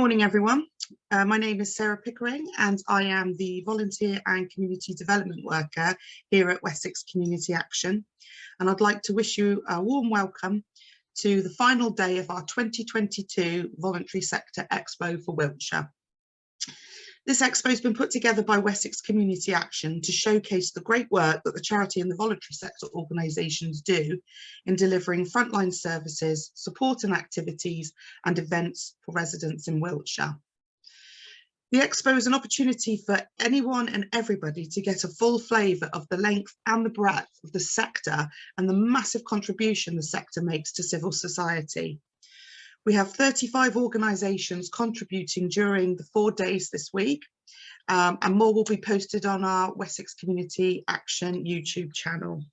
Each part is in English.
morning, everyone. My name is Sarah Pickering and I am the Volunteer and Community Development Worker here at Wessex Community Action. And I'd like to wish you a warm welcome to the final day of our 2022 Voluntary Sector Expo for Wiltshire. This expo has been put together by Wessex Community Action to showcase the great work that the charity and the voluntary sector organisations do in delivering frontline services, support and activities and events for residents in Wiltshire. The expo is an opportunity for anyone and everybody to get a full flavour of the length and the breadth of the sector and the massive contribution the sector makes to civil society. We have 35 organisations contributing during the 4 days this week, and more will be posted on our Wessex Community Action YouTube channel.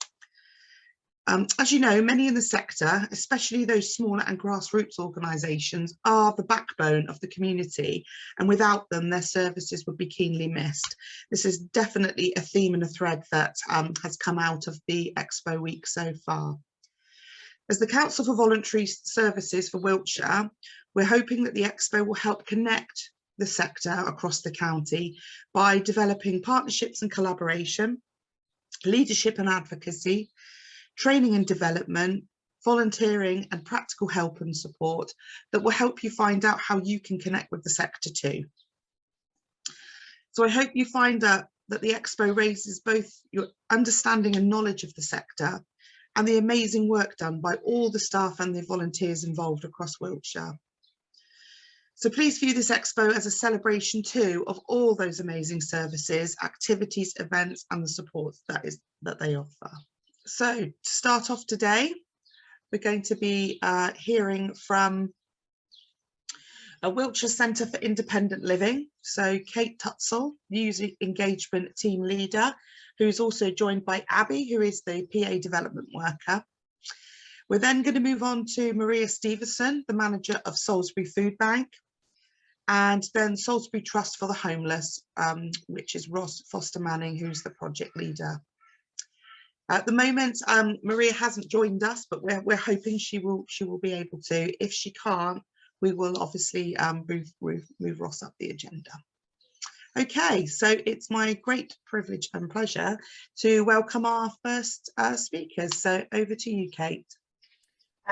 As you know, many in the sector, especially those smaller and grassroots organisations, are the backbone of the community, and without them, their services would be keenly missed. This is definitely a theme and a thread that has come out of the Expo week so far. As the Council for Voluntary Services for Wiltshire, we're hoping that the Expo will help connect the sector across the county by developing partnerships and collaboration, leadership and advocacy, training and development, volunteering and practical help and support that will help you find out how you can connect with the sector too. So I hope you find out that the Expo raises both your understanding and knowledge of the sector and the amazing work done by all the staff and the volunteers involved across Wiltshire. So please view this Expo as a celebration too of all those amazing services, activities, events and the support that they offer. So to start off today, we're going to be hearing from a Wiltshire Centre for Independent Living. So Kate Tutssel, Youth Engagement Team Leader, who's also joined by Abbie, who is the PA Development Worker. We're then going to move on to Maria Stevenson, the Manager of Salisbury Food Bank, and then Salisbury Trust for the Homeless, which is Ross Foster Manning, who's the Project Leader. At the moment, Maria hasn't joined us, but we're hoping she will be able to. If she can't, we will obviously move Ross up the agenda. Okay, so it's my great privilege and pleasure to welcome our first speakers. So over to you, Kate.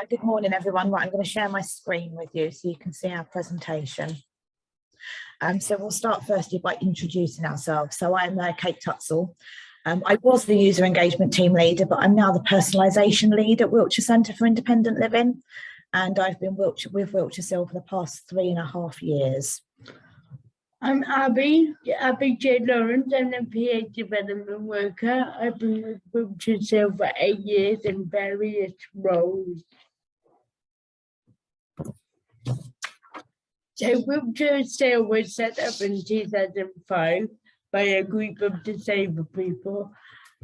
Good morning, everyone. Right, I'm going to share my screen with you so you can see our presentation. So we'll start firstly by introducing ourselves. So I'm Kate Tutssel. I was the user engagement team leader, but I'm now the personalisation lead at Wiltshire Centre for Independent Living, and I've been with Wiltshire for the past 3.5 years. I'm Abbie-Jo Lawrence. I'm a PA Development Worker. I've been with Wiltshire for 8 years in various roles. So Wiltshire was set up in 2005 by a group of disabled people,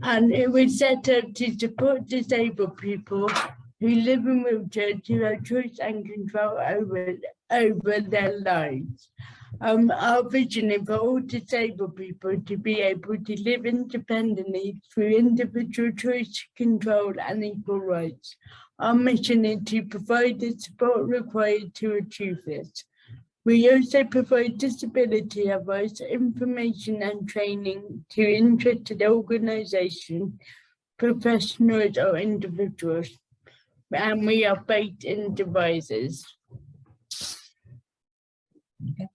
and it was set up to support disabled people who live in Wiltshire to have choice and control over their lives. Our vision is for all disabled people to be able to live independently through individual choice, control and equal rights. Our mission is to provide the support required to achieve this. We also provide disability advice, information and training to interested organisations, professionals or individuals, and we are based in Devizes. Okay.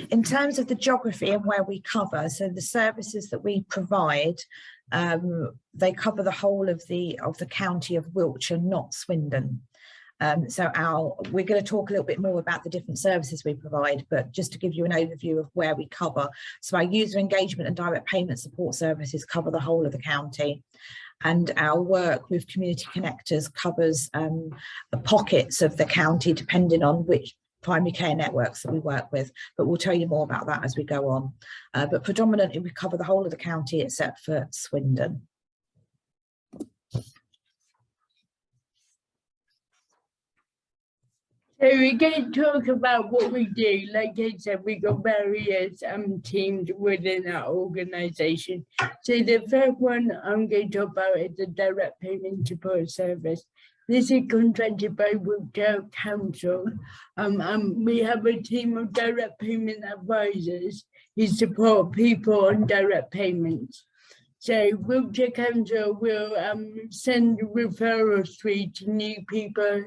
In terms of the geography and where we cover, so the services that we provide, they cover the whole of the county of Wiltshire, not Swindon. We're going to talk a little bit more about the different services we provide, but just to give you an overview of where we cover. So our user engagement and direct payment support services cover the whole of the county, and our work with community connectors covers pockets of the county depending on which primary care networks that we work with, but we'll tell you more about that as we go on. But predominantly we cover the whole of the county except for Swindon. So we're going to talk about what we do. Like I said, we got various teams within our organisation. So the first one I'm going to talk about is the direct payment support service. This is contracted by Wiltshire Council. We have a team of direct payment advisors who support people on direct payments. So Wiltshire Council will send referrals through to new people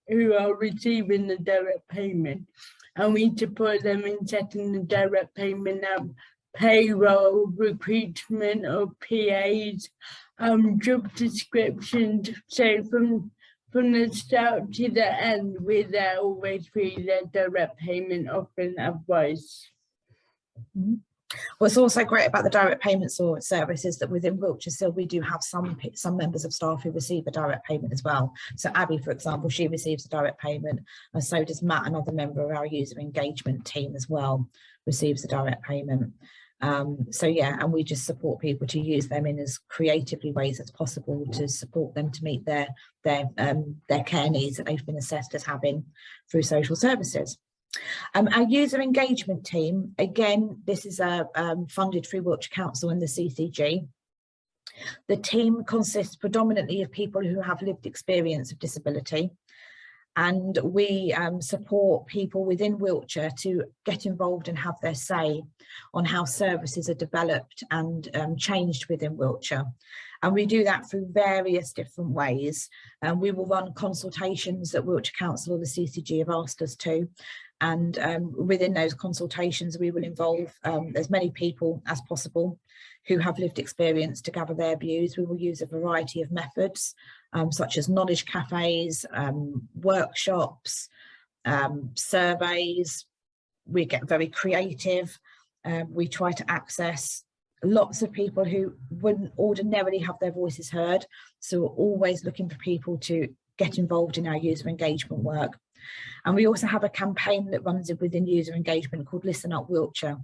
who are receiving the direct payment, and we support them in setting the direct payment up, payroll, recruitment of PAs, job descriptions. So from the start to the end, we're there always through the direct payment offering advice. What's also great about the direct payment service is that within Wiltshire still we do have some members of staff who receive a direct payment as well. So Abbie, for example, she receives a direct payment, and so does Matt, another member of our user engagement team as well, receives a direct payment. So yeah, and we just support people to use them in as creatively ways as possible to support them to meet their care needs that they've been assessed as having through social services. Our user engagement team, again, this is funded through Wiltshire Council and the CCG. The team consists predominantly of people who have lived experience of disability, and we support people within Wiltshire to get involved and have their say on how services are developed and changed within Wiltshire. And we do that through various different ways. We will run consultations that Wiltshire Council or the CCG have asked us to. And within those consultations, we will involve as many people as possible who have lived experience to gather their views. We will use a variety of methods, such as knowledge cafes, workshops, surveys. We get very creative. We try to access lots of people who wouldn't ordinarily have their voices heard. So we're always looking for people to get involved in our user engagement work. And we also have a campaign that runs within user engagement called Listen Up Wiltshire.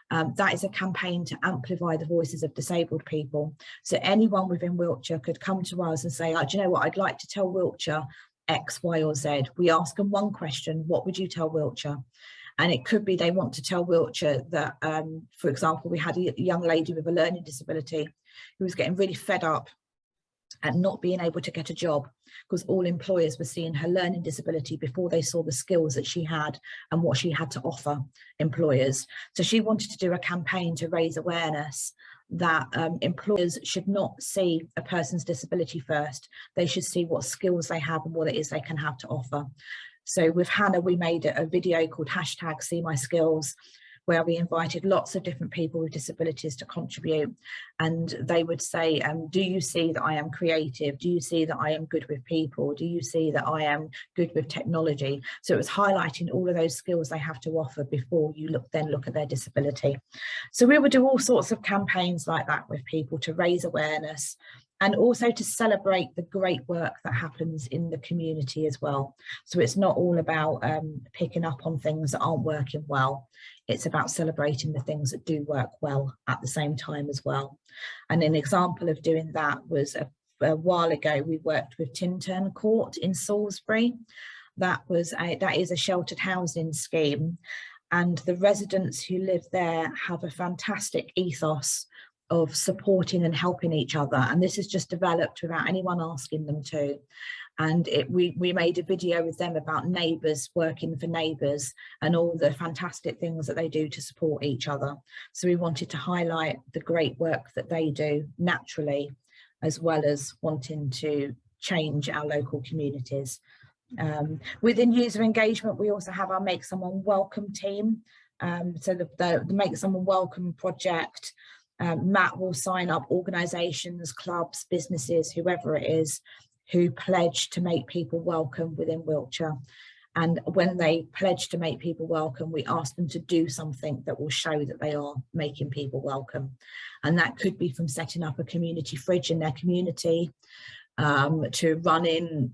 That is a campaign to amplify the voices of disabled people. So anyone within Wiltshire could come to us and say, do you know what, I'd like to tell Wiltshire X, Y or Z. We ask them one question: what would you tell Wiltshire? And it could be they want to tell Wiltshire that, for example, we had a young lady with a learning disability who was getting really fed up and not being able to get a job because all employers were seeing her learning disability before they saw the skills that she had and what she had to offer employers. So she wanted to do a campaign to raise awareness that employers should not see a person's disability first. They should see what skills they have and what it is they can have to offer. So with Hannah, we made a video called #SeeMySkills, where we invited lots of different people with disabilities to contribute, and they would say, do you see that I am creative? Do you see that I am good with people? Do you see that I am good with technology? So it was highlighting all of those skills they have to offer before you then look at their disability. So we would do all sorts of campaigns like that with people to raise awareness, and also to celebrate the great work that happens in the community as well. So it's not all about picking up on things that aren't working well. It's about celebrating the things that do work well at the same time as well. And an example of doing that was a while ago, we worked with Tintern Court in Salisbury. That is a sheltered housing scheme, and the residents who live there have a fantastic ethos of supporting and helping each other, and this is just developed without anyone asking them to. And we made a video with them about neighbours working for neighbours and all the fantastic things that they do to support each other. So we wanted to highlight the great work that they do naturally, as well as wanting to change our local communities. Within user engagement, we also have our Make Someone Welcome team. So the Make Someone Welcome project, Matt will sign up organisations, clubs, businesses, whoever it is, who pledge to make people welcome within Wiltshire. And when they pledge to make people welcome, we ask them to do something that will show that they are making people welcome. And that could be from setting up a community fridge in their community, to running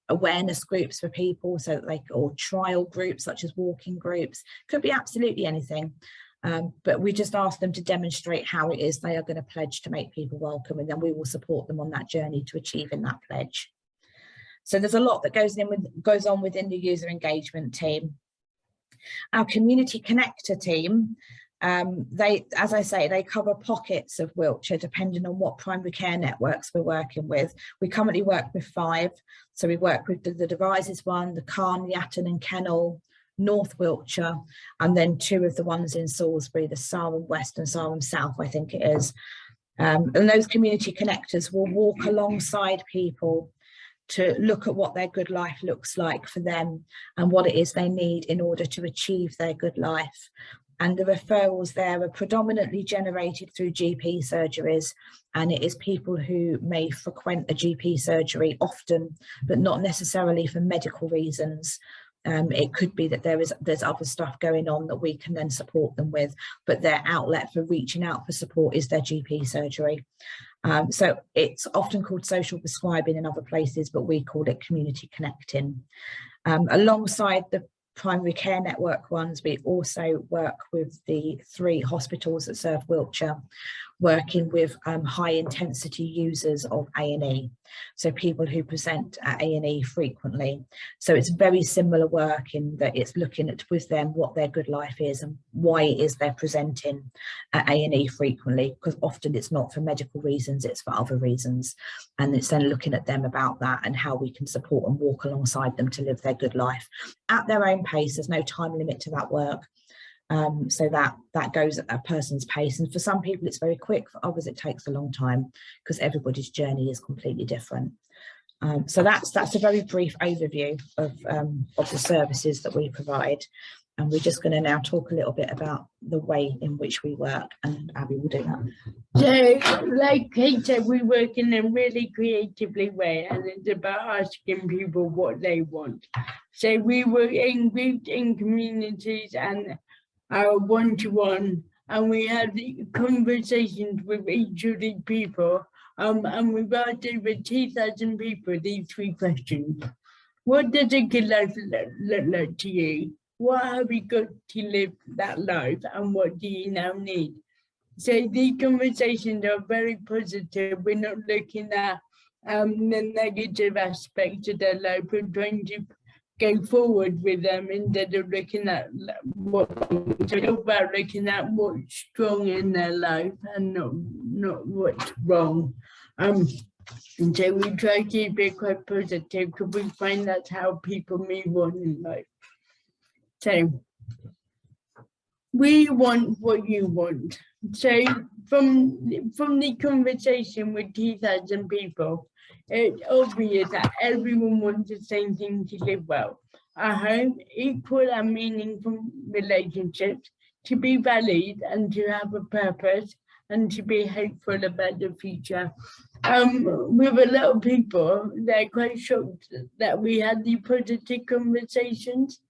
awareness groups for people, so that or trial groups such as walking groups. Could be absolutely anything. But we just ask them to demonstrate how it is they are going to pledge to make people welcome, and then we will support them on that journey to achieving that pledge. So there's a lot that goes on within the user engagement team. Our community connector team, As I say, they cover pockets of Wiltshire depending on what primary care networks we're working with. We currently work with 5. So we work with the Devizes one, the Carn, Yatton and Kennel, North Wiltshire, and then 2 of the ones in Salisbury, the Sarum West and Sarum South, I think it is. And those community connectors will walk alongside people to look at what their good life looks like for them and what it is they need in order to achieve their good life. And the referrals there are predominantly generated through GP surgeries, and it is people who may frequent a GP surgery often, but not necessarily for medical reasons. It could be that there's other stuff going on that we can then support them with, but their outlet for reaching out for support is their GP surgery. So it's often called social prescribing in other places, but we call it community connecting. Alongside the primary care network ones, we also work with the 3 hospitals that serve Wiltshire, working with high intensity users of A&E, so people who present at A&E frequently. So it's very similar work in that it's looking at with them what their good life is and why it is they're presenting at A&E frequently, because often it's not for medical reasons, it's for other reasons. And it's then looking at them about that and how we can support and walk alongside them to live their good life at their own pace. There's no time limit to that work. So that goes at a person's pace, and for some people it's very quick, for others it takes a long time because everybody's journey is completely different. So that's a very brief overview of the services that we provide, and we're just going to now talk a little bit about the way in which we work, and Abbie will do that. So, like Kate said, we work in a really creatively way, and it's about asking people what they want. So we work in groups, in communities, and our one-to-one, and we had conversations with each of these people, and we've asked over 2,000 people these 3 questions. What does a good life look like to you? What have you got to live that life, and what do you now need? So these conversations are very positive. We're not looking at the negative aspects of their life. We're trying to go forward with them instead of looking at looking at what's strong in their life and not what's wrong. And so we try to keep it quite positive because we find that's how people move on in life. So we want what you want. So from the conversation with 2,000 people, it's obvious that everyone wants the same thing to live well. A home, equal and meaningful relationships, to be valued and to have a purpose and to be hopeful about the future. With a lot of people, they're quite shocked that we had the positive conversations.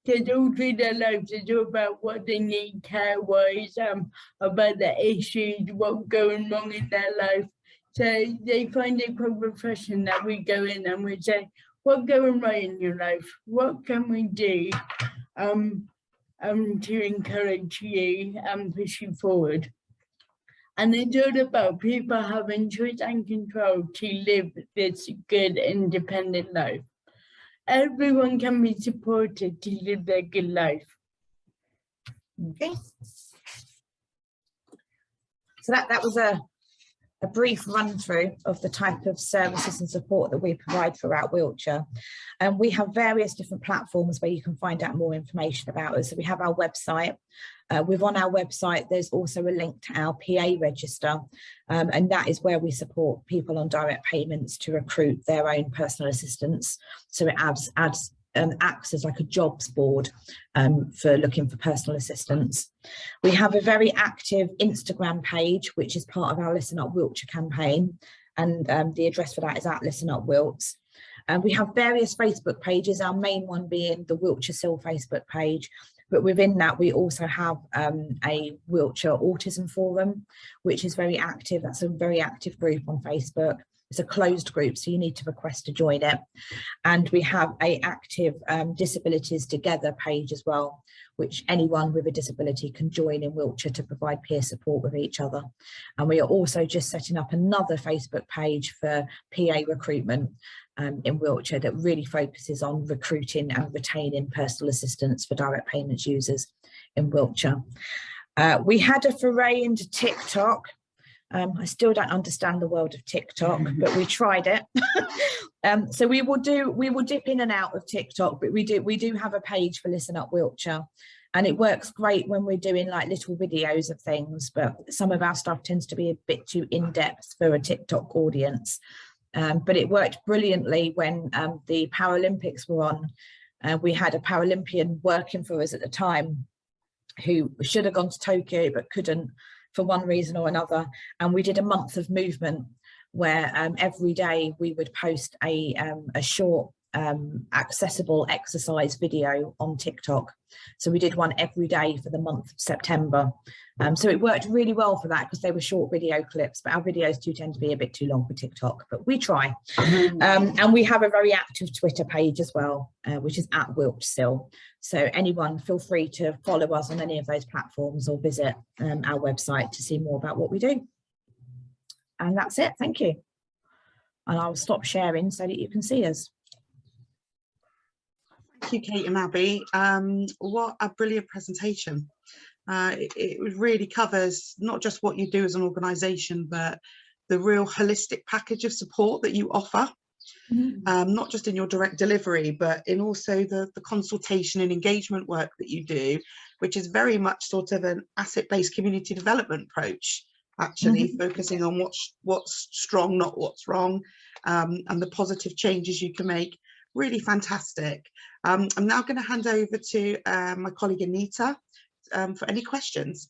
Because all through their lives, it's all about what they need care-wise, about the issues, what's going wrong in their life. So they find it quite refreshing that we go in and we say, what's going right in your life? What can we do to encourage you and push you forward? And it's all about people having choice and control to live this good, independent life. Everyone can be supported to live their good life. Okay. So that was a brief run through of the type of services and support that we provide throughout Wiltshire. And we have various different platforms where you can find out more information about us. So we have our website. On our website, there's also a link to our PA register, and that is where we support people on direct payments to recruit their own personal assistants. So it acts as like a jobs board for looking for personal assistants. We have a very active Instagram page, which is part of our Listen Up Wiltshire campaign, and the address for that is at Listen Up Wilts. We have various Facebook pages, our main one being the Wiltshire SIL Facebook page. But within that, we also have a Wiltshire Autism Forum, which is very active. That's a very active group on Facebook. It's a closed group, so you need to request to join it. And we have an active Disabilities Together page as well, which anyone with a disability can join in Wiltshire to provide peer support with each other. And we are also just setting up another Facebook page for PA recruitment in Wiltshire that really focuses on recruiting and retaining personal assistants for direct payments users in Wiltshire. We had a foray into TikTok. I still don't understand the world of TikTok, but we tried it. So we will dip in and out of TikTok, but we do have a page for Listen Up Wiltshire, and it works great when we're doing like little videos of things, but some of our stuff tends to be a bit too in-depth for a TikTok audience. But it worked brilliantly when the Paralympics were on. We had a Paralympian working for us at the time who should have gone to Tokyo but couldn't for one reason or another, and we did a month of movement where every day we would post a short accessible exercise video on TikTok. So we did one every day for the month of September. So it worked really well for that because they were short video clips, but our videos do tend to be a bit too long for TikTok, but we try. And we have a very active Twitter page as well, which is @Wiltshire. So anyone feel free to follow us on any of those platforms or visit our website to see more about what we do. And that's it, thank you. And I'll stop sharing so that you can see us. Thank you, Kate and Abbie. What a brilliant presentation. It really covers not just what you do as an organisation, but the real holistic package of support that you offer, not just in your direct delivery, but in also the consultation and engagement work that you do, which is very much sort of an asset-based community development approach, actually focusing on what's strong, not what's wrong, and the positive changes you can make. Really fantastic. I'm now going to hand over to my colleague Anita for any questions.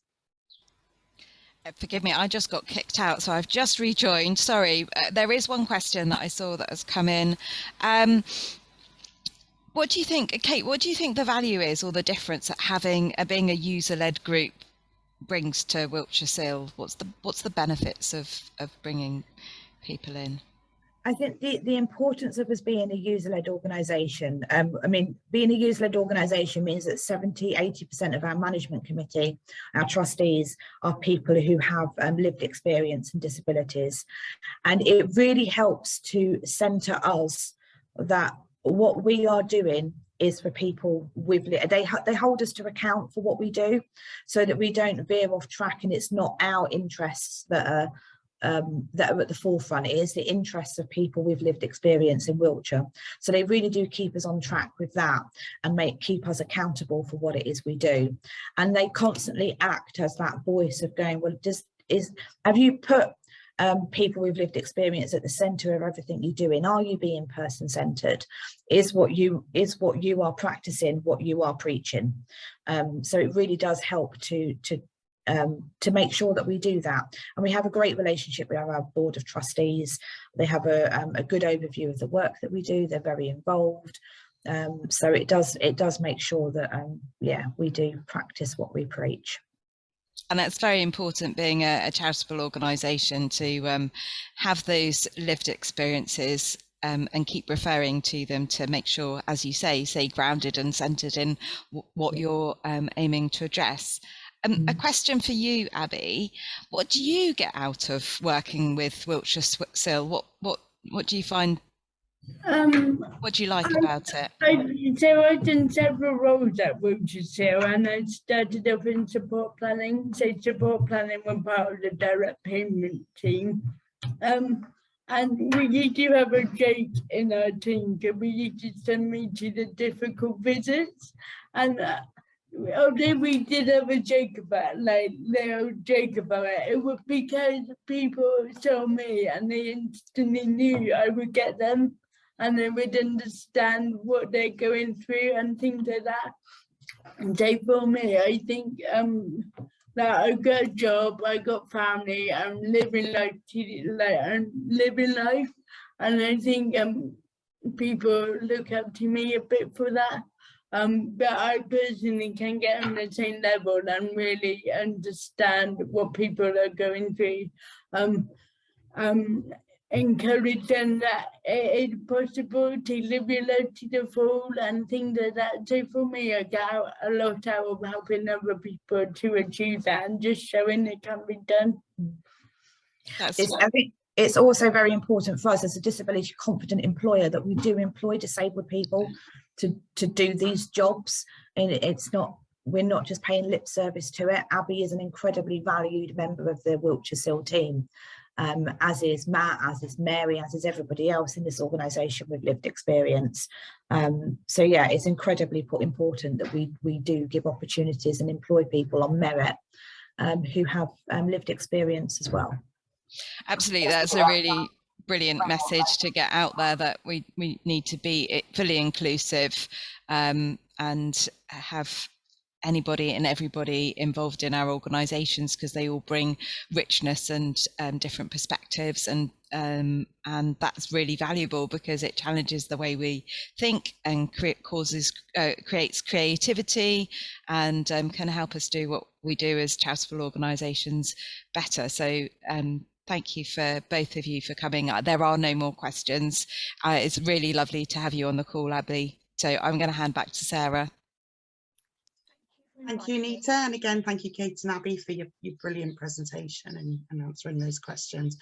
Forgive me, I just got kicked out, so I've just rejoined. Sorry, there is one question that I saw that has come in. What do you think, Kate, what do you think the value is or the difference that being a user-led group brings to Wiltshire SIL? What's the benefits of bringing people in? I think the importance of us being a user-led organisation, I mean, being a user-led organisation means that 70–80% of our management committee, our trustees, are people who have lived experience and disabilities. And it really helps to centre us that what we are doing is for people with, they hold us to account for what we do so that we don't veer off track and it's not our interests that are at the forefront. It is the interests of people with lived experience in Wiltshire. So they really do keep us on track with that and keep us accountable for what it is we do. And they constantly act as that voice of going, well, have you put people with lived experience at the centre of everything you're doing? Are you being person-centred? Is what you are practicing what you are preaching? So it really does help to make sure that we do that. And we have a great relationship with our board of trustees. They have a good overview of the work that we do. They're very involved. So it does make sure that yeah, we do practice what we preach. And that's very important, being a charitable organisation, to have those lived experiences and keep referring to them to make sure, as you say grounded and centred in what you're aiming to address. A question for you, Abbie. What do you get out of working with Wiltshire SIL? What do you find? What do you like about it? So I've done several roles at Wiltshire SIL, and I started off in support planning. So support planning were part of the direct payment team. And we used to have a joke in our team because we used to send me to the difficult visits, and although we did have a joke about it was because people saw me and they instantly knew I would get them and they would understand what they're going through and things like that. And so for me, I think that I got a job, I got family, I'm living life, and I think people look up to me a bit for that. But I personally can get on the same level and really understand what people are going through. Encourage them that it is possible to live your life to the full and things like that. So for me, I get a lot out of helping other people to achieve that and just showing it can be done. I think it's also very important for us as a disability confident employer that we do employ disabled people to do these jobs, and it's not, we're not just paying lip service to it. Abbie is an incredibly valued member of the Wiltshire SIL team, as is Matt, as is Mary, as is everybody else in this organisation with lived experience. So yeah, it's incredibly important that we do give opportunities and employ people on merit who have lived experience as well. Absolutely, that's a really brilliant message to get out there, that we need to be fully inclusive and have anybody and everybody involved in our organisations, because they all bring richness and different perspectives, and that's really valuable because it challenges the way we think and creates creativity and can help us do what we do as charitable organisations better. So thank you for both of you for coming. There are no more questions. It's really lovely to have you on the call, Abbie. So I'm going to hand back to Sarah. Thank you, Nita, and again, thank you, Kate and Abbie, for your brilliant presentation and answering those questions.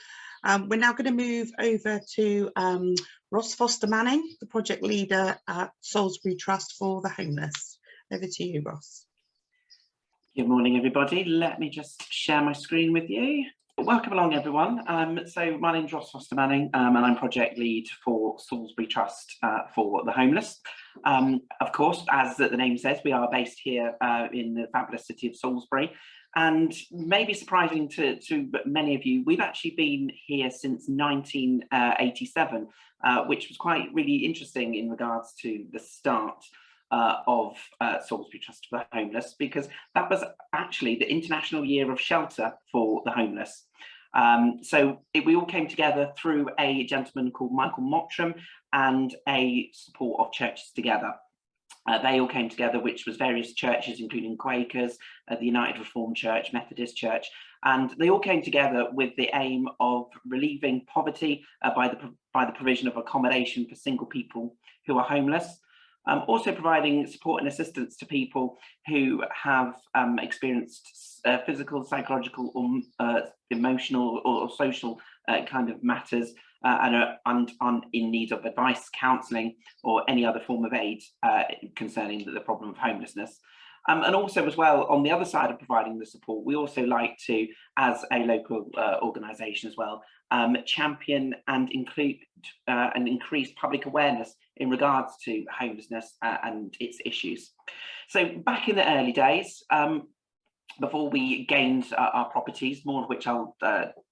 We're now going to move over to Ross Foster-Manning, the project leader at Salisbury Trust for the Homeless. Over to you, Ross. Good morning, everybody. Let me just share my screen with you. Welcome along, everyone. So my name's Ross Foster-Manning, and I'm project lead for Salisbury Trust for the Homeless. Of course, as the name says, we are based here in the fabulous city of Salisbury, and maybe surprising to many of you, we've actually been here since 1987, which was quite really interesting in regards to the start of Salisbury Trust for the Homeless, because that was actually the International Year of Shelter for the Homeless. So we all came together through a gentleman called Michael Mottram and a support of Churches Together. They all came together, which was various churches, including Quakers, the United Reformed Church, Methodist Church, and they all came together with the aim of relieving poverty by the provision of accommodation for single people who are homeless. Also providing support and assistance to people who have experienced physical, psychological, or emotional or social kind of matters and are in need of advice, counselling, or any other form of aid concerning the problem of homelessness. And also as well, on the other side of providing the support, we also like to, as a local organisation as well, champion and include and increase public awareness in regards to homelessness and its issues. So back in the early days, before we gained our properties, more of which I'll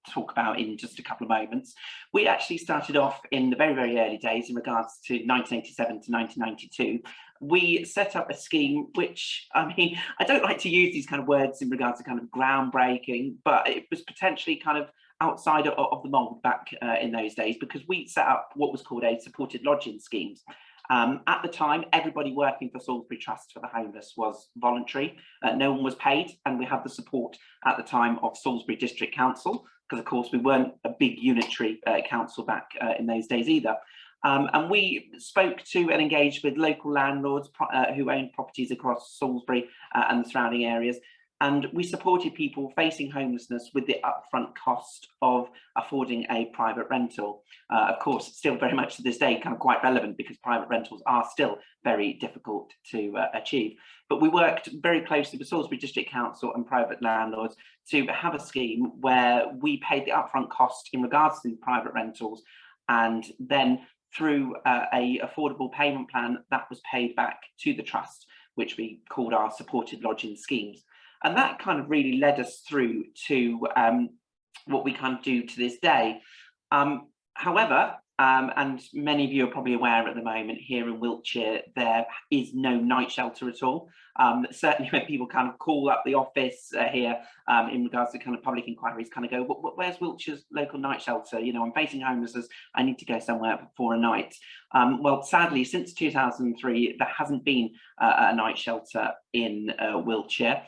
talk about in just a couple of moments, we actually started off in the very, very early days in regards to 1987 to 1992. We set up a scheme which, I mean, I don't like to use these kind of words in regards to kind of groundbreaking, but it was potentially kind of outside of the mould back in those days, because we set up what was called a supported lodging scheme. At the time, everybody working for Salisbury Trust for the Homeless was voluntary. No one was paid, and we had the support at the time of Salisbury District Council, because of course we weren't a big unitary council back in those days either. And we spoke to and engaged with local landlords who owned properties across Salisbury and the surrounding areas. And we supported people facing homelessness with the upfront cost of affording a private rental. Of course, still very much to this day kind of quite relevant, because private rentals are still very difficult to achieve. But we worked very closely with Salisbury District Council and private landlords to have a scheme where we paid the upfront cost in regards to private rentals, and then through a affordable payment plan that was paid back to the trust, which we called our supported lodging schemes. And that kind of really led us through to what we kind of do to this day. However, and many of you are probably aware at the moment, here in Wiltshire, there is no night shelter at all. Certainly when people kind of call up the office here in regards to kind of public inquiries, kind of go, where's Wiltshire's local night shelter? You know, I'm facing homelessness, I need to go somewhere for a night. Well, sadly, since 2003, there hasn't been a night shelter in Wiltshire.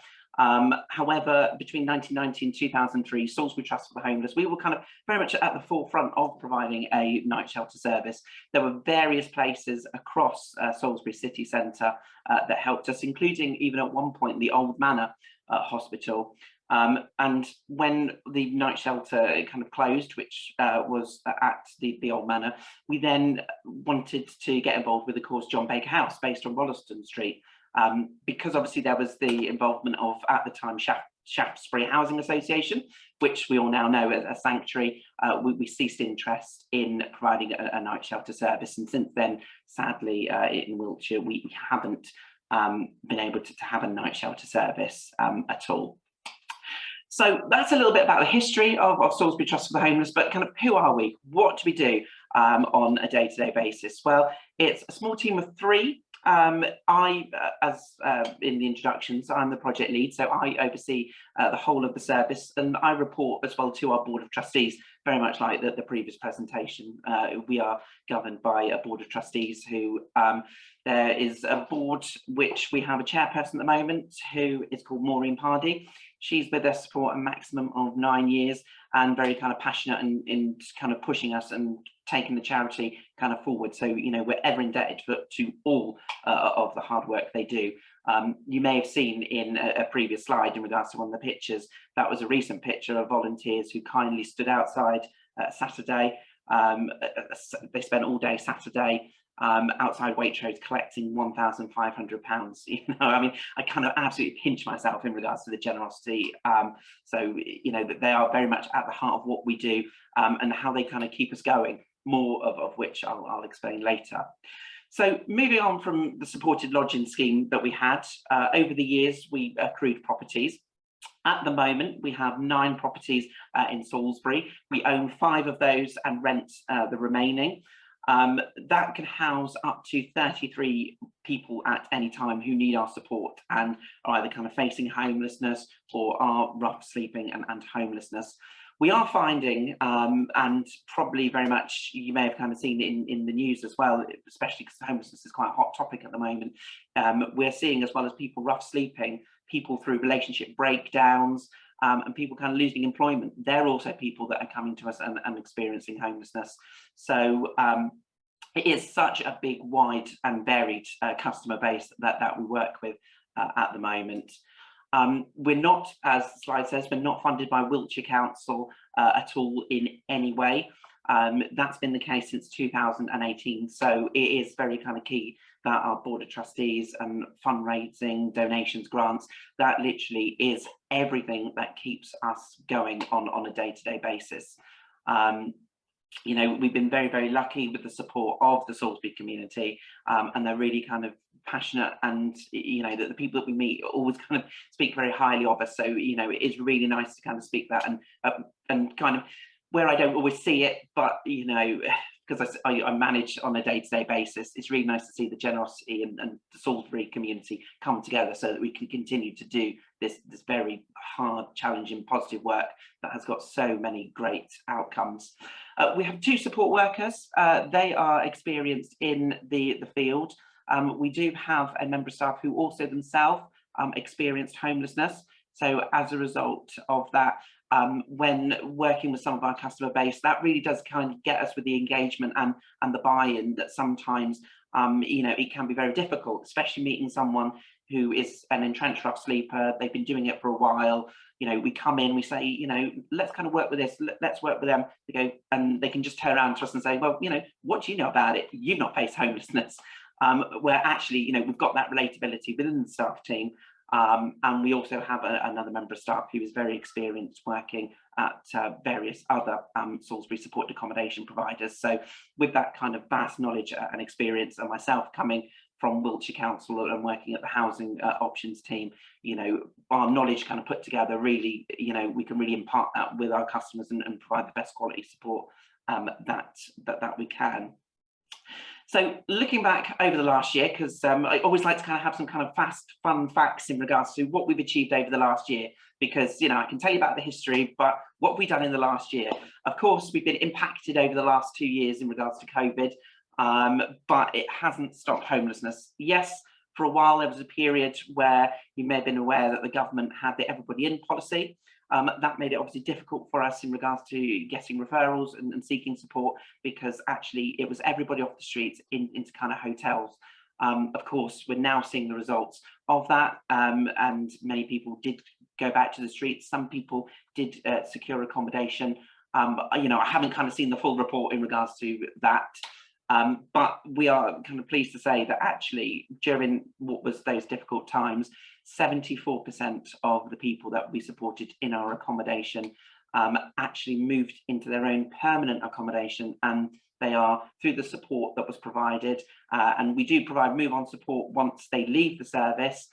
However, between 1990 and 2003, Salisbury Trust for the Homeless, we were kind of very much at the forefront of providing a night shelter service. There were various places across Salisbury city centre that helped us, including even at one point the Old Manor Hospital. And when the night shelter kind of closed, which was at the Old Manor, we then wanted to get involved with, of course, John Baker House, based on Wollaston Street. because obviously there was the involvement of, at the time, Salisbury Housing Association, which we all now know as a sanctuary. We ceased interest in providing a night shelter service, and since then, sadly, in Wiltshire, we haven't been able to have a night shelter service at all. So that's a little bit about the history of Salisbury Trust for the Homeless, but kind of who are we? What do we do on a day-to-day basis? Well, it's a small team of 3. As in the introductions, I'm the project lead, so I oversee the whole of the service, and I report as well to our Board of Trustees, very much like the previous presentation. We are governed by a Board of Trustees who, there is a board which we have a chairperson at the moment who is called Maureen Pardy. She's with us for a maximum of 9 years and very kind of passionate in kind of pushing us and taking the charity kind of forward. So, you know, we're ever indebted to all of the hard work they do. You may have seen in a previous slide in regards to one of the pictures, that was a recent picture of volunteers who kindly stood outside Saturday. They spent all day Saturday outside Waitrose collecting £1,500. You know, I mean, I kind of absolutely pinch myself in regards to the generosity. So, you know, that they are very much at the heart of what we do, and how they kind of keep us going, more of which I'll explain later. So moving on from the supported lodging scheme that we had, over the years, we accrued properties. At the moment, we have 9 properties in Salisbury. We own 5 of those and rent the remaining. That can house up to 33 people at any time who need our support and are either kind of facing homelessness or are rough sleeping and homelessness. We are finding, and probably very much, you may have kind of seen it in the news as well, especially because homelessness is quite a hot topic at the moment. We're seeing, as well as people rough sleeping, people through relationship breakdowns, and people kind of losing employment. They're also people that are coming to us and experiencing homelessness. So it is such a big, wide and varied customer base that we work with at the moment. We're not, as the slide says, we're not funded by Wiltshire Council at all in any way. That's been the case since 2018. So it is very kind of key that our Board of Trustees and fundraising, donations, grants, that literally is everything that keeps us going on a day-to-day basis. You know, we've been very, very lucky with the support of the Salisbury community, and they're really kind of passionate, and you know that the people that we meet always kind of speak very highly of us. So you know, it is really nice to kind of speak that, and kind of where I don't always see it, but you know, because I manage on a day-to-day basis, it's really nice to see the generosity and the Salisbury community come together so that we can continue to do this very hard, challenging, positive work that has got so many great outcomes. We have 2 support workers. They are experienced in the field. We do have a member of staff who also themselves experienced homelessness. So as a result of that, when working with some of our customer base, that really does kind of get us with the engagement and the buy-in that sometimes, you know, it can be very difficult, especially meeting someone who is an entrenched rough sleeper. They've been doing it for a while. You know, we come in, we say, you know, let's kind of work with this, let's work with them. They go, and they can just turn around to us and say, well, you know, what do you know about it? You've not faced homelessness. Where actually, you know, we've got that relatability within the staff team. And we also have another member of staff who is very experienced working at various other Salisbury supported accommodation providers. So with that kind of vast knowledge and experience, and myself coming from Wiltshire Council and working at the housing options team, you know, our knowledge kind of put together really, you know, we can really impart that with our customers and provide the best quality support that we can. So looking back over the last year, because I always like to kind of have some kind of fast, fun facts in regards to what we've achieved over the last year, because, you know, I can tell you about the history, but what have we done in the last year? Of course, we've been impacted over the last 2 years in regards to COVID, but it hasn't stopped homelessness. Yes, for a while, there was a period where you may have been aware that the government had the everybody in policy. That made it obviously difficult for us in regards to getting referrals and seeking support, because actually it was everybody off the streets into kind of hotels. Of course, we're now seeing the results of that, and many people did go back to the streets. Some people did secure accommodation. You know, I haven't kind of seen the full report in regards to that. But we are kind of pleased to say that actually during what was those difficult times, 74% of the people that we supported in our accommodation actually moved into their own permanent accommodation, and they are through the support that was provided, and we do provide move-on support once they leave the service.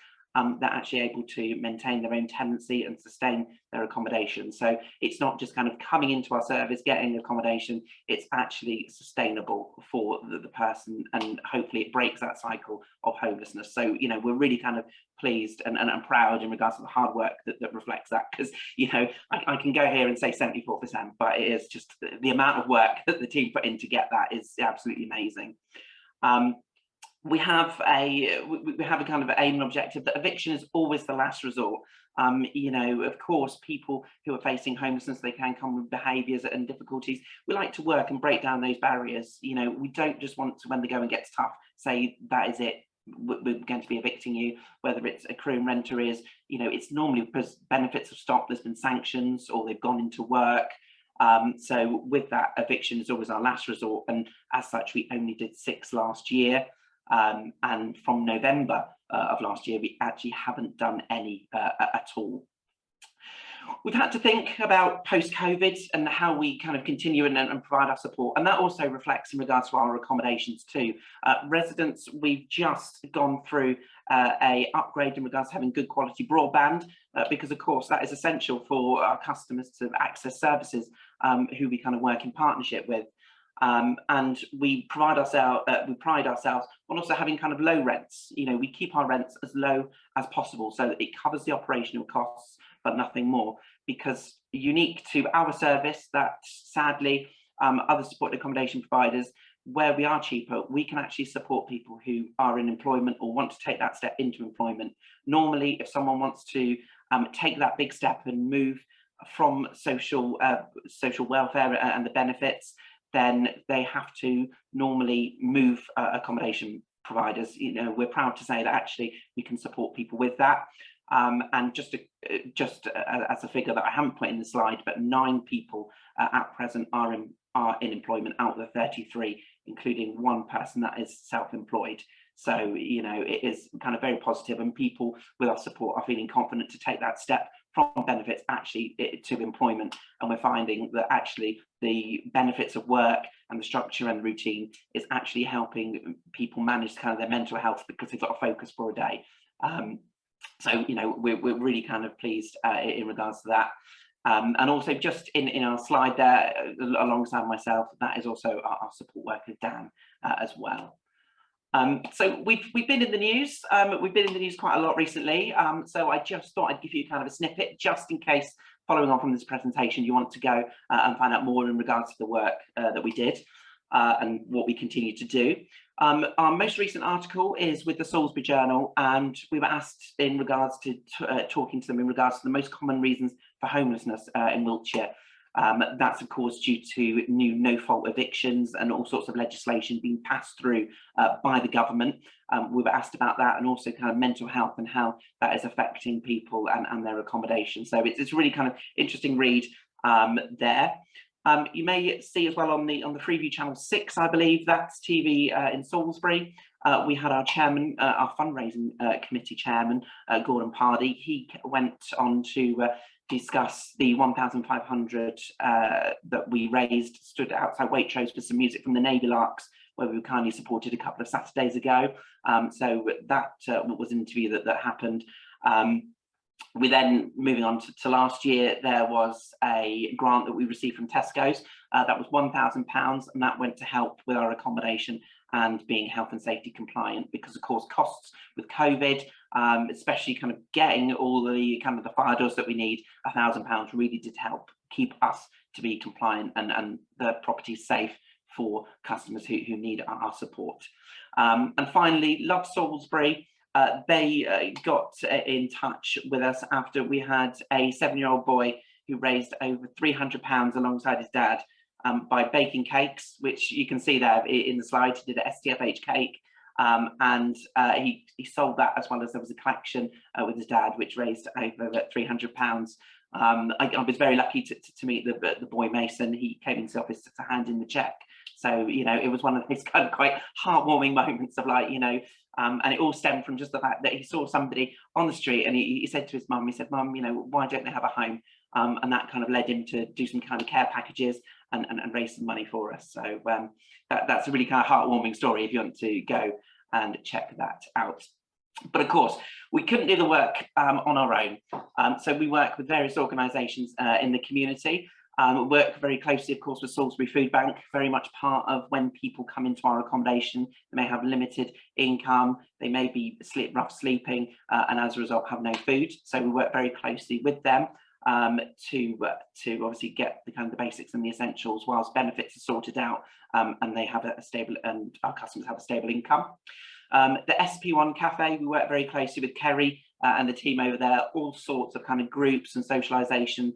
They're actually able to maintain their own tenancy and sustain their accommodation. So it's not just kind of coming into our service, getting accommodation, it's actually sustainable for the person, and hopefully it breaks that cycle of homelessness. So, you know, we're really kind of pleased and proud in regards to the hard work that reflects that, because, you know, I can go here and say 74%, but it is just the amount of work that the team put in to get that is absolutely amazing. We have a kind of aim and objective that eviction is always the last resort. You know, of course, people who are facing homelessness, they can come with behaviours and difficulties. We like to work and break down those barriers. You know, we don't just want to, when the going gets tough, say that is it, we're going to be evicting you. Whether it's accruing rent arrears, you know, it's normally because benefits have stopped, there's been sanctions, or they've gone into work. So with that, eviction is always our last resort, and as such, we only did 6 last year. And from November of last year, we actually haven't done any at all. We've had to think about post-COVID and how we kind of continue and provide our support, and that also reflects in regards to our accommodations too. Residents, we've just gone through a upgrade in regards to having good quality broadband, because of course that is essential for our customers to access services who we kind of work in partnership with. And we pride ourselves on also having kind of low rents. You know, we keep our rents as low as possible so that it covers the operational costs, but nothing more, because unique to our service, that sadly other supported accommodation providers, where we are cheaper, we can actually support people who are in employment or want to take that step into employment. Normally, if someone wants to take that big step and move from social welfare and the benefits, then they have to normally move accommodation providers. You know, we're proud to say that actually we can support people with that. And just as a figure that I haven't put in the slide, but 9 people at present are in employment out of the 33, including 1 person that is self-employed. So, you know, it is kind of very positive, and people with our support are feeling confident to take that step from benefits actually to employment. And we're finding that actually the benefits of work and the structure and the routine is actually helping people manage kind of their mental health, because they've got a focus for a day. So, you know, we're really kind of pleased in regards to that. And also just in our slide there, alongside myself, that is also our support worker, Dan, as well. So we've been in the news. We've been in the news quite a lot recently. So I just thought I'd give you kind of a snippet, just in case, following on from this presentation, you want to go and find out more in regards to the work that we did and what we continue to do. Our most recent article is with the Salisbury Journal, and we were asked in regards to talking to them in regards to the most common reasons for homelessness in Wiltshire. That's of course due to new no-fault evictions and all sorts of legislation being passed through by the government. We were asked about that, and also kind of mental health and how that is affecting people and their accommodation. So it's really kind of interesting read there. You may see as well on the Freeview Channel 6, I believe, that's TV in Salisbury. We had our chairman, our fundraising committee chairman, Gordon Pardy. He went on to discuss the 1,500 that we raised, stood outside Waitrose for some music from the Navy Larks, where we were kindly supported a couple of Saturdays ago. So that was an interview that happened. We then, moving on to last year, there was a grant that we received from Tesco's. That was £1,000, and that went to help with our accommodation and being health and safety compliant, because of course costs with COVID, especially kind of getting all the kind of the fire doors that we need, £1,000 really did help keep us to be compliant and the property safe for customers who need our support. And finally, Love Salisbury. They got in touch with us after we had a 7-year-old boy who raised over £300 alongside his dad by baking cakes, which you can see there in the slide. He did an STFH cake, and he sold that, as well as there was a collection with his dad, which raised over £300. I was very lucky to meet the boy Mason. He came into the office to hand in the cheque. So, you know, it was one of those kind of quite heartwarming moments of, like, you know, and it all stemmed from just the fact that he saw somebody on the street, and he said to his mum, he said, "Mum, you know, why don't they have a home?" And that kind of led him to do some kind of care packages and raise some money for us. So that's a really kind of heartwarming story if you want to go and check that out. But of course, we couldn't do the work on our own. So we work with various organisations in the community. Work very closely, of course, with Salisbury Food Bank, very much part of when people come into our accommodation. They may have limited income, they may be rough sleeping, and as a result have no food. So we work very closely with them to obviously get the kind of the basics and the essentials, whilst benefits are sorted out, and they have a stable, and our customers have a stable income. The SP1 Cafe, we work very closely with Kerry and the team over there. All sorts of kind of groups and socialisation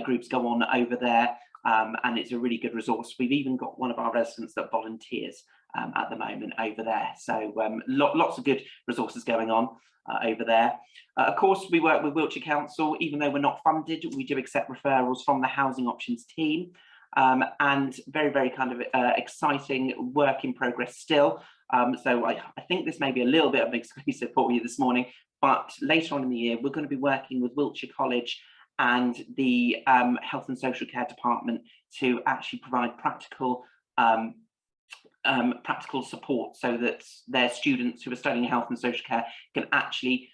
groups go on over there, and it's a really good resource. We've even got one of our residents that volunteers at the moment over there. So lots of good resources going on over there. Of course, we work with Wiltshire Council. Even though we're not funded, we do accept referrals from the Housing Options team. And very kind of exciting work in progress still. So I think this may be a little bit of an exclusive for you this morning, but later on in the year, we're going to be working with Wiltshire College and the Health and Social Care Department to actually provide practical support, so that their students who are studying health and social care can actually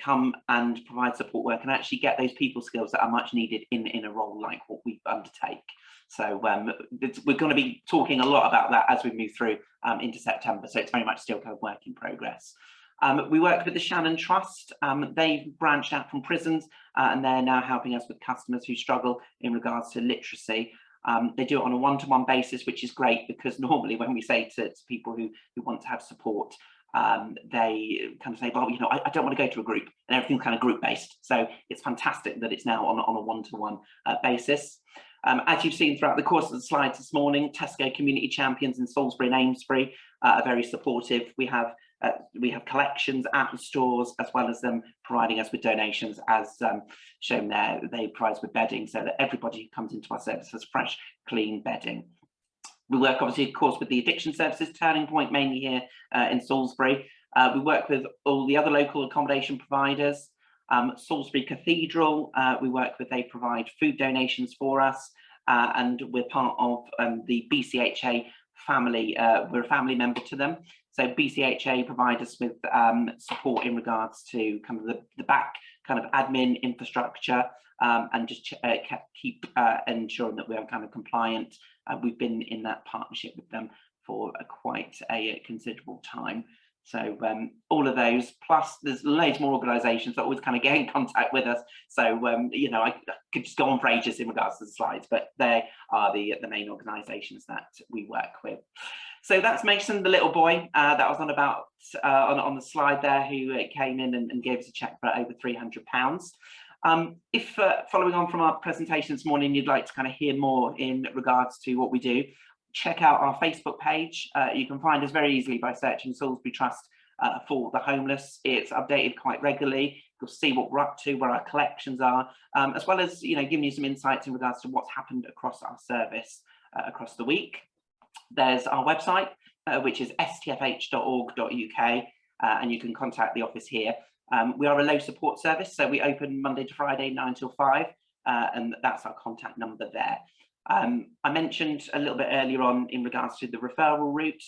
come and provide support work and actually get those people skills that are much needed in a role like what we undertake. So we're going to be talking a lot about that as we move through into September. So it's very much still kind of work in progress. We work with the Shannon Trust. They've branched out from prisons and they're now helping us with customers who struggle in regards to literacy. They do it on a one-to-one basis, which is great, because normally when we say to people who want to have support, they kind of say, well, you know, I don't want to go to a group, and everything's kind of group-based. So it's fantastic that it's now on a one-to-one basis. As you've seen throughout the course of the slides this morning, Tesco Community Champions in Salisbury and Amesbury are very supportive. We have collections at the stores, as well as them providing us with donations, as shown there. They provide us with bedding so that everybody who comes into our service has fresh, clean bedding. We work obviously, of course, with the addiction services, Turning Point mainly here in Salisbury. We work with all the other local accommodation providers. Salisbury Cathedral, we work with, they provide food donations for us, and we're part of the BCHA family. We're a family member to them. So BCHA provide us with support in regards to kind of the back kind of admin infrastructure, and just keep ensuring that we are kind of compliant. We've been in that partnership with them for quite a considerable time. So all of those, plus there's loads more organisations that always kind of get in contact with us. So you know, I could just go on for ages in regards to the slides, but they are the main organisations that we work with. So that's Mason, the little boy that was on about on the slide there, who came in and gave us a cheque for over £300. If following on from our presentation this morning, you'd like to kind of hear more in regards to what we do, check out our Facebook page. You can find us very easily by searching Salisbury Trust for the homeless. It's updated quite regularly. You'll see what we're up to, where our collections are, as well as, you know, giving you some insights in regards to what's happened across our service across the week. There's our website, which is stfh.org.uk, and you can contact the office here. We are a low support service, so we open Monday to Friday, 9 till 5, and that's our contact number there. I mentioned a little bit earlier on in regards to the referral route.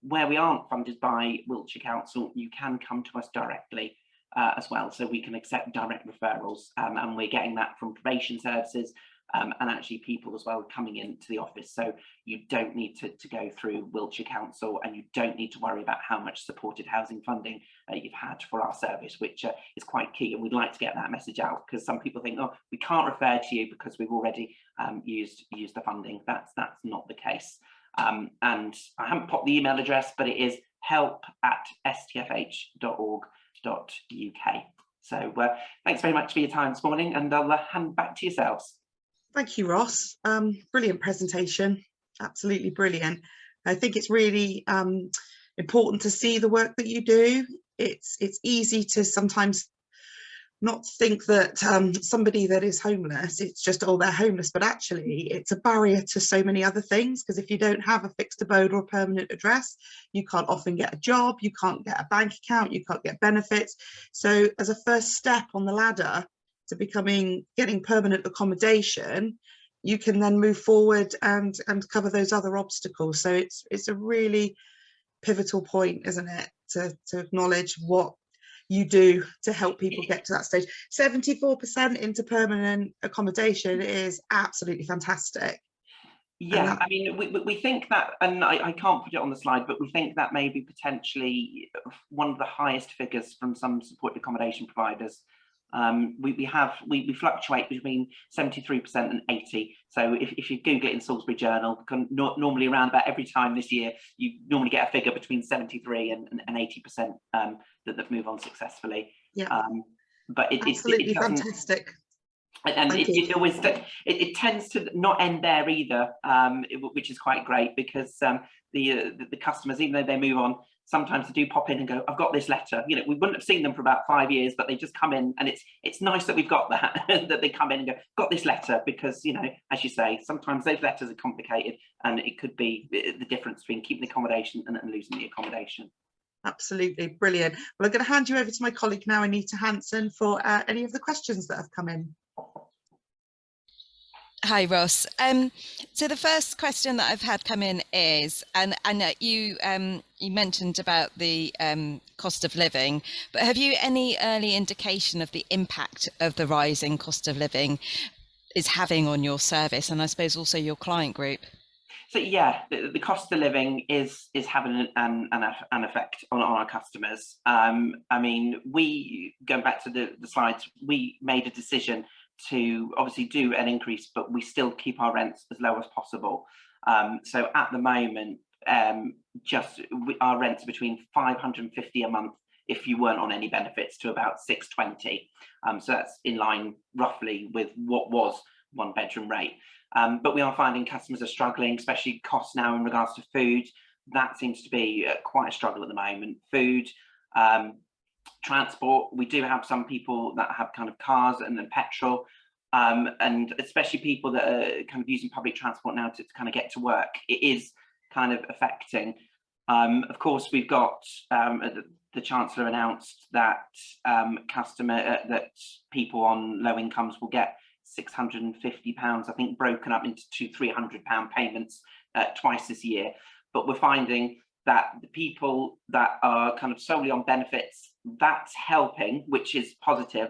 Where we aren't funded by Wiltshire Council, you can come to us directly as well, so we can accept direct referrals, and we're getting that from probation services, and actually people as well coming into the office. So you don't need to go through Wiltshire Council, and you don't need to worry about how much supported housing funding you've had for our service, which is quite key. And we'd like to get that message out, because some people think, oh, we can't refer to you because we've already used the funding. That's not the case. And I haven't popped the email address, but it is help@stfh.org.uk. So thanks very much for your time this morning, and I'll hand back to yourselves. Thank you, Ross. Brilliant presentation, absolutely brilliant. I think it's really important to see the work that you do. It's easy to sometimes not think that somebody that is homeless, it's just, oh, they're homeless, but actually it's a barrier to so many other things, because if you don't have a fixed abode or a permanent address, you can't often get a job, you can't get a bank account, you can't get benefits. So as a first step on the ladder to getting permanent accommodation, you can then move forward and cover those other obstacles. So it's a really pivotal point, isn't it, to acknowledge what you do to help people get to that stage. 74% into permanent accommodation is absolutely fantastic. Yeah, I mean, we think that, and I can't put it on the slide, but we think that may be potentially one of the highest figures from some supported accommodation providers. We fluctuate between 73% and 80%. So if you Google it in Salisbury Journal, normally around about every time this year, you normally get a figure between 73 and 80% that move on successfully. Yeah, but it absolutely doesn't, fantastic. and it tends to not end there either, which is quite great, because the customers, even though they move on, sometimes they do pop in and go, I've got this letter. You know, we wouldn't have seen them for about 5 years, but they just come in, and it's nice that we've got that, that they come in and go, got this letter, because, you know, as you say, sometimes those letters are complicated, and it could be the difference between keeping the accommodation and losing the accommodation. Absolutely brilliant. Well, I'm going to hand you over to my colleague now, Anita Hanson, for any of the questions that have come in. Hi, Ross. So the first question that I've had come in is, and you mentioned about the cost of living, but have you any early indication of the impact of the rising cost of living is having on your service, and I suppose also your client group? So yeah, the cost of living is having an effect on our customers. I mean, going back to the slides, we made a decision to obviously do an increase, but we still keep our rents as low as possible. So at the moment, our rents are between £550 a month if you weren't on any benefits, to about £620. So that's in line roughly with what was one bedroom rate. But we are finding customers are struggling, especially costs now in regards to food. That seems to be quite a struggle at the moment. Food, transport, we do have some people that have kind of cars and then petrol, and especially people that are kind of using public transport now to kind of get to work. It is kind of affecting. Of course, we've got the Chancellor announced that that people on low incomes will get £650, I think, broken up into two £300 payments twice this year. But we're finding that the people that are kind of solely on benefits, that's helping, which is positive,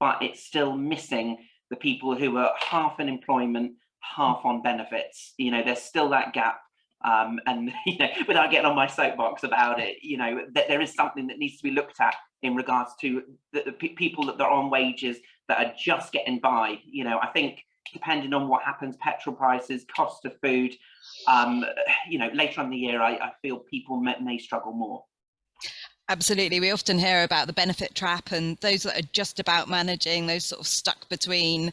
but it's still missing the people who are half in employment, half on benefits. You know, there's still that gap. And, you know, without getting on my soapbox about it, you know, that there is something that needs to be looked at in regards to the people that are on wages that are just getting by. You know, I think depending on what happens, petrol prices, cost of food, you know, later on in the year, I feel people may struggle more. Absolutely. We often hear about the benefit trap, and those that are just about managing, those sort of stuck between,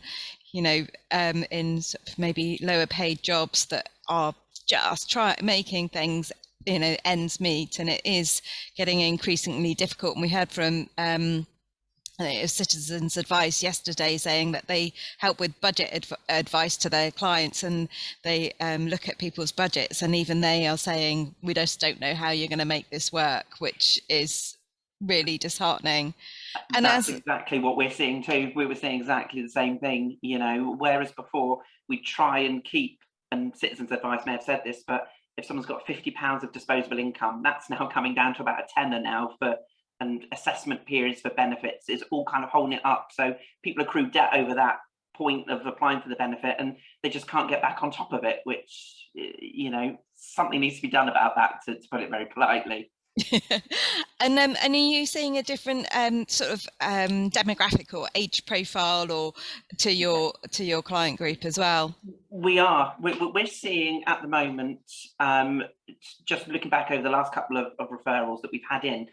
you know, in sort of maybe lower paid jobs that are just making things, you know, ends meet, and it is getting increasingly difficult. And we heard from Citizens Advice yesterday saying that they help with budget advice to their clients, and they look at people's budgets, and even they are saying, we just don't know how you're going to make this work, which is really disheartening. And that's exactly what we're seeing too. We were saying exactly the same thing, you know, whereas before we try and keep, and Citizens Advice may have said this, but if someone's got £50 of disposable income, that's now coming down to about a tenner now and assessment periods for benefits is all kind of holding it up. So people accrue debt over that point of applying for the benefit, and they just can't get back on top of it, which, you know, something needs to be done about that, to put it very politely. And are you seeing a different sort of demographic or age profile or to your client group as well? We are. We're seeing at the moment, just looking back over the last couple of referrals that we've had in,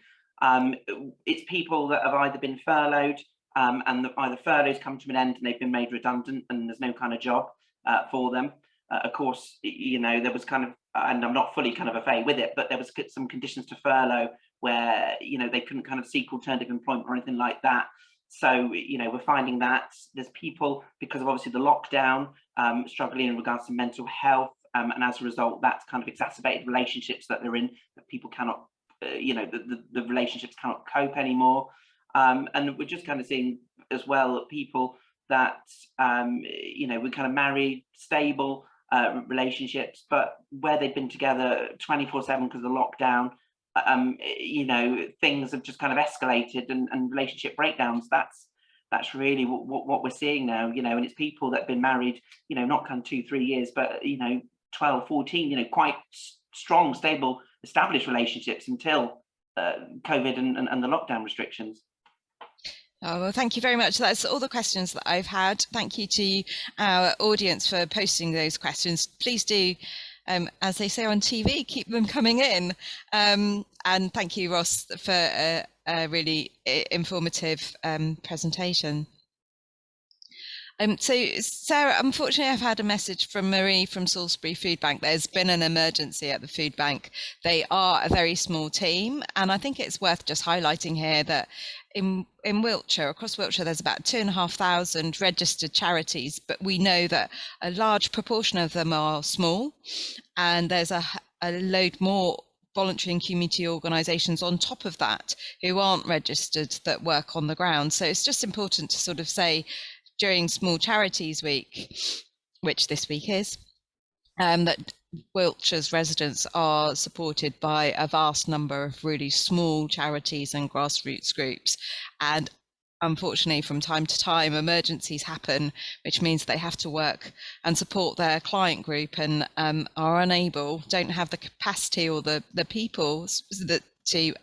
it's people that have either been furloughed, and either furloughs come to an end and they've been made redundant and there's no kind of job for them, of course, you know, there was kind of, and I'm not fully kind of au fait with it, but there was some conditions to furlough where, you know, they couldn't kind of seek alternative employment or anything like that. So, you know, we're finding that there's people, because of obviously the lockdown, struggling in regards to mental health, and as a result, that's kind of exacerbated relationships that they're in, that people cannot, you know, the relationships cannot cope anymore. And we're just kind of seeing as well people that, you know, we're kind of married, stable relationships, but where they've been together 24/7 because of the lockdown, you know, things have just kind of escalated, and relationship breakdowns. That's really what we're seeing now, you know, and it's people that have been married, you know, not kind of 2-3 years, but, you know, 12, 14, you know, quite strong, stable, established relationships until COVID and the lockdown restrictions. Oh, well, thank you very much. That's all the questions that I've had. Thank you to our audience for posting those questions. Please do, as they say on TV, keep them coming in. And thank you, Ross, for a really informative presentation. So, Sarah, unfortunately, I've had a message from Marie from Salisbury Food Bank. There's been an emergency at the food bank. They are a very small team, and I think it's worth just highlighting here that in Wiltshire, across Wiltshire, there's about 2,500 registered charities, but we know that a large proportion of them are small, and there's a load more voluntary and community organisations on top of that who aren't registered that work on the ground. So it's just important to sort of say, during Small Charities Week, which this week is, that Wiltshire's residents are supported by a vast number of really small charities and grassroots groups. And unfortunately, from time to time, emergencies happen, which means they have to work and support their client group, and are unable, don't have the capacity or the people that to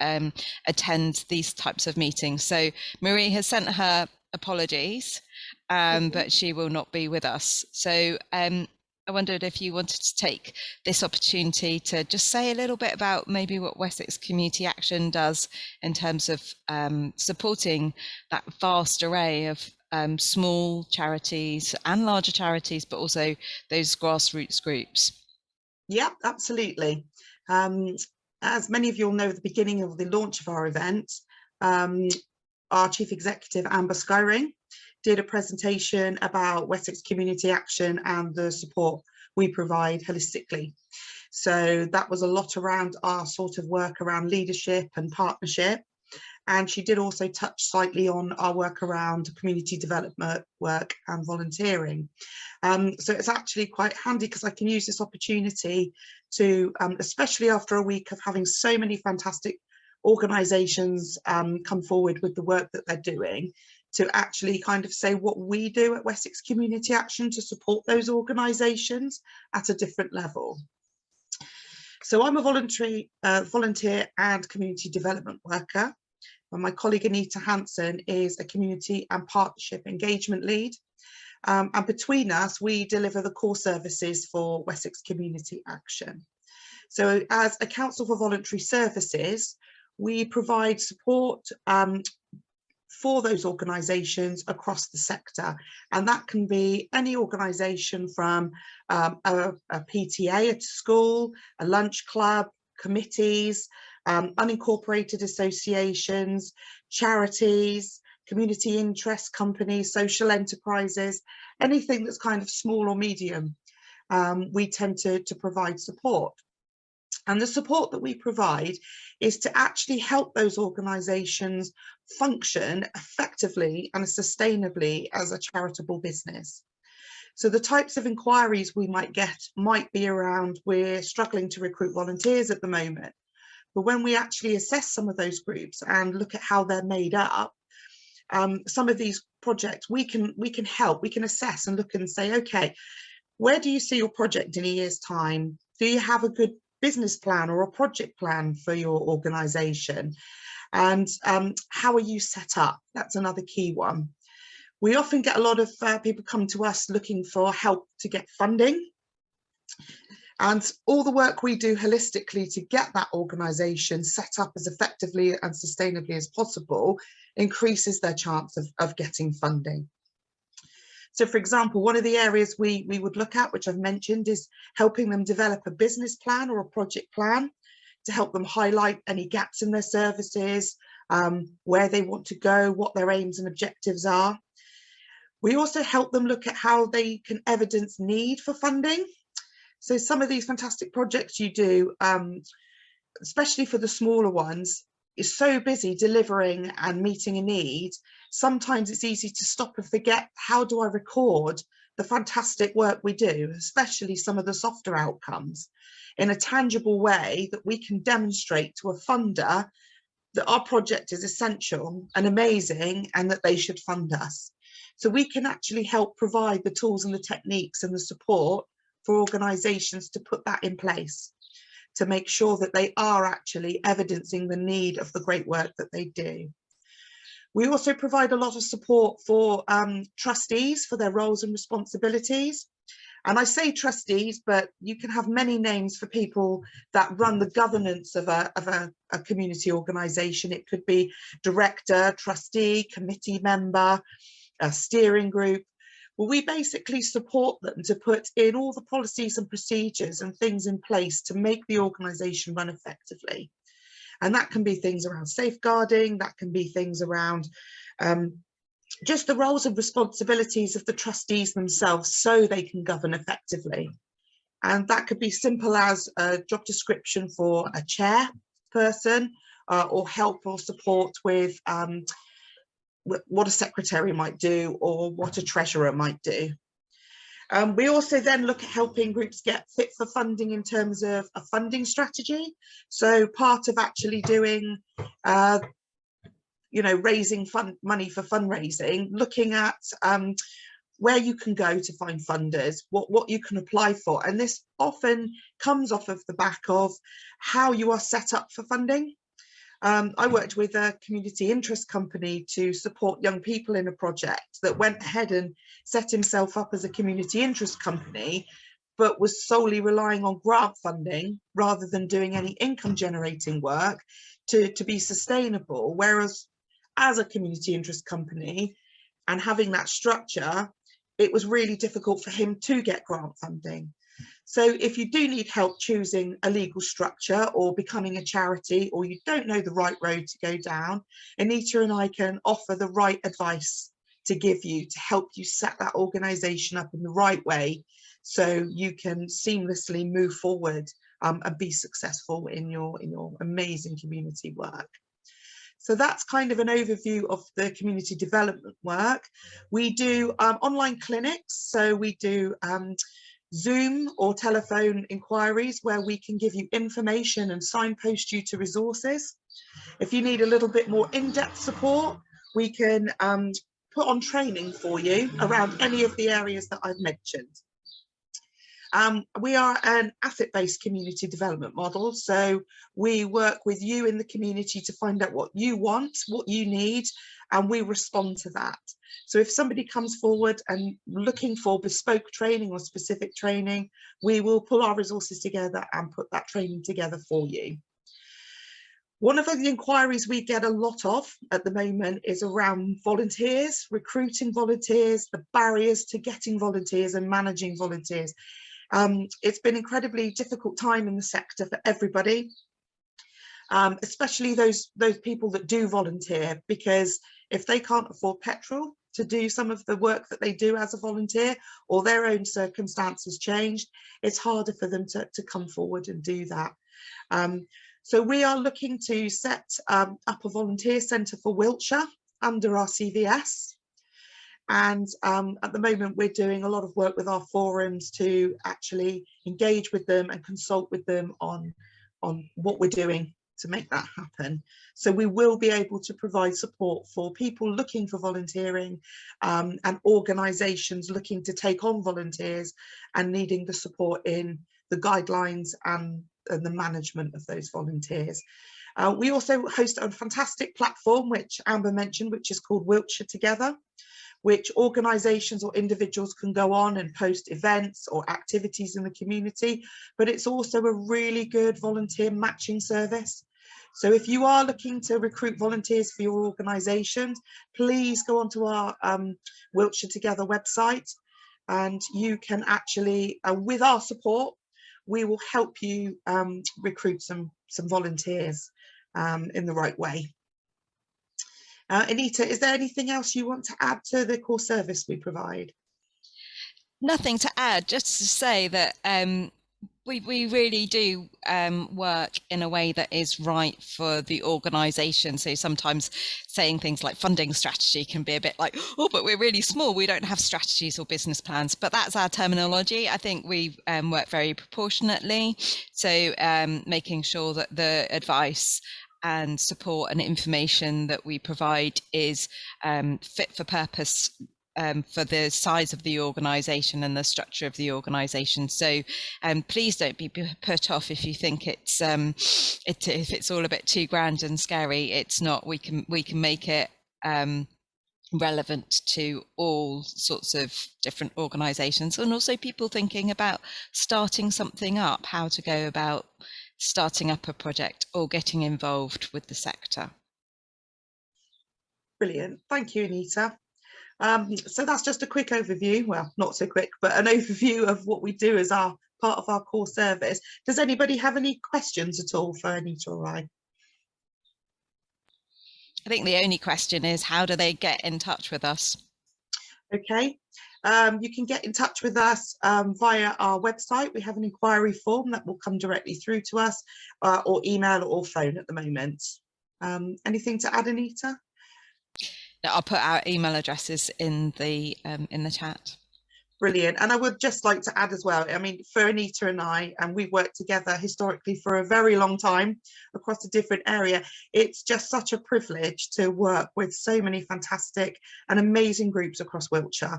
attend these types of meetings. So Marie has sent her apologies, but she will not be with us. So I wondered if you wanted to take this opportunity to just say a little bit about maybe what Wessex Community Action does in terms of supporting that vast array of small charities and larger charities, but also those grassroots groups. Yeah, absolutely. As many of you will know, at the beginning of the launch of our event, our Chief Executive, Amber Skyring, did a presentation about Wessex Community Action and the support we provide holistically. So that was a lot around our sort of work around leadership and partnership. And she did also touch slightly on our work around community development work and volunteering. So it's actually quite handy because I can use this opportunity to, especially after a week of having so many fantastic organisations come forward with the work that they're doing, to actually kind of say what we do at Wessex Community Action to support those organisations at a different level. So I'm a volunteer and community development worker, and my colleague Anita Hansen is a community and partnership engagement lead. And between us, we deliver the core services for Wessex Community Action. So as a Council for Voluntary Services, we provide support for those organisations across the sector, and that can be any organisation from a PTA at school, a lunch club, committees, unincorporated associations, charities, community interest companies, social enterprises, anything that's kind of small or medium. We tend to provide support. And the support that we provide is to actually help those organisations function effectively and sustainably as a charitable business. So the types of inquiries we might get might be around, we're struggling to recruit volunteers at the moment. But when we actually assess some of those groups and look at how they're made up, some of these projects we can help, we can assess and look and say, okay, where do you see your project in a year's time? Do you have a good business plan or a project plan for your organisation? And how are you set up? That's another key one. We often get a lot of people come to us looking for help to get funding. And all the work we do holistically to get that organisation set up as effectively and sustainably as possible increases their chance of getting funding. So for example, one of the areas we would look at, which I've mentioned, is helping them develop a business plan or a project plan to help them highlight any gaps in their services, where they want to go, what their aims and objectives are. We also help them look at how they can evidence need for funding. So some of these fantastic projects you do, especially for the smaller ones, is so busy delivering and meeting a need. Sometimes it's easy to stop and forget, how do I record the fantastic work we do, especially some of the softer outcomes, in a tangible way that we can demonstrate to a funder that our project is essential and amazing and that they should fund us. So we can actually help provide the tools and the techniques and the support for organisations to put that in place, to make sure that they are actually evidencing the need of the great work that they do. We also provide a lot of support for trustees for their roles and responsibilities. And I say trustees, but you can have many names for people that run the governance of a community organisation. It could be director, trustee, committee member, a steering group. Well, we basically support them to put in all the policies and procedures and things in place to make the organisation run effectively. And that can be things around safeguarding, that can be things around just the roles and responsibilities of the trustees themselves so they can govern effectively. And that could be simple as a job description for a chairperson or help or support with what a secretary might do or what a treasurer might do. We also then look at helping groups get fit for funding in terms of a funding strategy. So part of actually doing, raising money for fundraising, looking at where you can go to find funders, what you can apply for. And this often comes off of the back of how you are set up for funding. I worked with a community interest company to support young people in a project that went ahead and set himself up as a community interest company, but was solely relying on grant funding rather than doing any income generating work to be sustainable. Whereas as a community interest company and having that structure, it was really difficult for him to get grant funding. So if you do need help choosing a legal structure or becoming a charity, or you don't know the right road to go down, Anita and I can offer the right advice to give you to help you set that organisation up in the right way so you can seamlessly move forward and be successful in your amazing community work. So that's kind of an overview of the community development work. We do online clinics, so we do Zoom or telephone inquiries where we can give you information and signpost you to resources. If you need a little bit more in-depth support, we can put on training for you around any of the areas that I've mentioned. We are an asset-based community development model, so we work with you in the community to find out what you want, what you need, and we respond to that. So if somebody comes forward and looking for bespoke training or specific training, we will pull our resources together and put that training together for you. One of the inquiries we get a lot of at the moment is around volunteers, recruiting volunteers, the barriers to getting volunteers and managing volunteers. It's been an incredibly difficult time in the sector for everybody, especially those people that do volunteer, because if they can't afford petrol to do some of the work that they do as a volunteer, or their own circumstances changed, it's harder for them to come forward and do that. So we are looking to set up a volunteer centre for Wiltshire under our CVS. And at the moment, we're doing a lot of work with our forums to actually engage with them and consult with them on what we're doing to make that happen. So we will be able to provide support for people looking for volunteering and organisations looking to take on volunteers and needing the support in the guidelines and the management of those volunteers. We also host a fantastic platform, which Amber mentioned, which is called Wiltshire Together, which organisations or individuals can go on and post events or activities in the community, but it's also a really good volunteer matching service. So if you are looking to recruit volunteers for your organisations, please go onto our Wiltshire Together website, and you can actually, with our support, we will help you recruit some volunteers in the right way. Anita, is there anything else you want to add to the core service we provide? Nothing to add, just to say that we really do work in a way that is right for the organisation. So sometimes saying things like funding strategy can be a bit like, oh, but we're really small, we don't have strategies or business plans. But that's our terminology. I think we work very proportionately. So making sure that the advice and support and information that we provide is fit for purpose for the size of the organisation and the structure of the organisation. So please don't be put off if you think if it's all a bit too grand and scary. It's not. We can make it relevant to all sorts of different organisations, and also people thinking about starting something up, how to go about starting up a project or getting involved with the sector. Brilliant. Thank you, Anita. So that's just a quick overview, well, not so quick, but an overview of what we do as our part of our core service. Does anybody have any questions at all for Anita or I? I think the only question is, how do they get in touch with us? Okay, you can get in touch with us via our website. We have an inquiry form that will come directly through to us, or email or phone at the moment. Anything to add, Anita? I'll put our email addresses in the chat. Brilliant. And I would just like to add as well, I mean, for Anita and I, and we've worked together historically for a very long time across a different area. It's just such a privilege to work with so many fantastic and amazing groups across Wiltshire.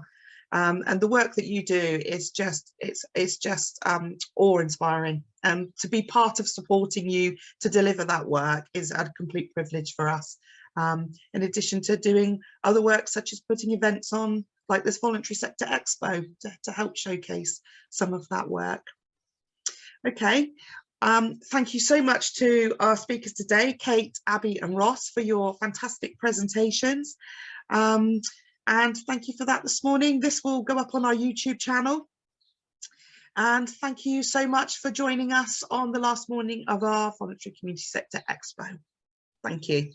And the work that you do is just, it's just awe-inspiring. To be part of supporting you to deliver that work is a complete privilege for us. In addition to doing other work such as putting events on, like this Voluntary Sector Expo, to help showcase some of that work. Okay, thank you so much to our speakers today, Kate, Abbie and Ross, for your fantastic presentations. And thank you for that this morning. This will go up on our YouTube channel. And thank you so much for joining us on the last morning of our Voluntary Community Sector Expo. Thank you.